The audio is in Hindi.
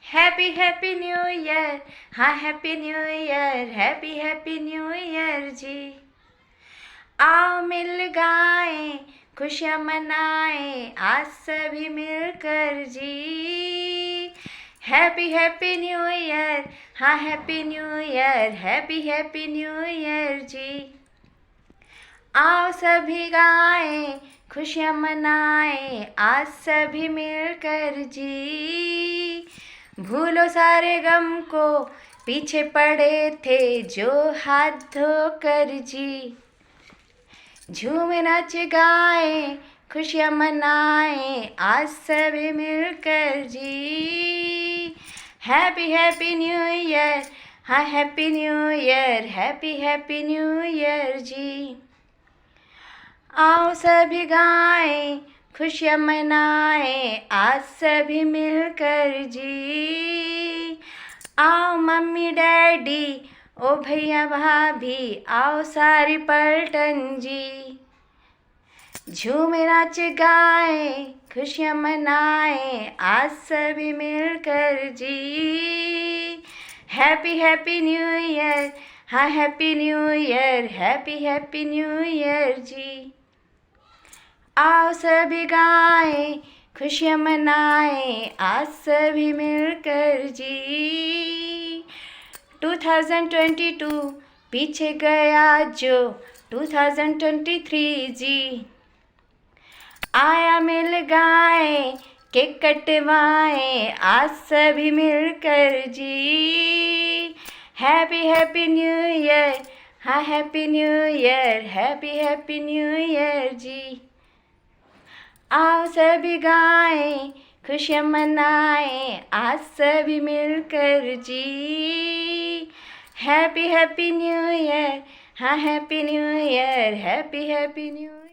हैप्पी हैप्पी न्यू ईयर, हाँ happy new year, happy new year जी। आओ मिल गाएं, खुशियाँ मनाएं, आज सभी मिलकर जी। हैप्पी न्यू ईयर, हाँ happy new year, happy new year जी। आओ सभी गाएं, खुशियाँ मनाएं, आज सभी मिलकर जी। भूलो सारे गम को, पीछे पड़े थे जो हाथ धोकर जी। झूमे नाच गाएं, खुशियाँ मनाएं, आज सभी मिलकर जी। हैप्पी न्यू ईयर, हाँ happy new year, happy new year जी। आओ सभी गाएं, खुशियाँ मनाएं, आज सभी मिलकर जी। आओ मम्मी डैडी, ओ भैया भाभी, आओ सारी पलटन जी। झूमे नाच गाएं, खुशियाँ मनाएं, आज सभी मिलकर जी। हैप्पी न्यू ईयर, हाँ happy new year, happy new year जी। आओ सभी गाएं, खुशियाँ मनाएं, आज सभी मिलकर जी। 2022 पीछे गया जो 2023 जी। आया मिल गाएं, केक कटवाएं, आज सभी मिलकर जी। हैप्पी न्यू ईयर, हाँ happy new year, happy new year जी। आओ सभी गाएं, खुशियाँ मनाएं, आज सभी मिलकर जी। हैप्पी न्यू ईयर, हाँ happy new year, happy new year.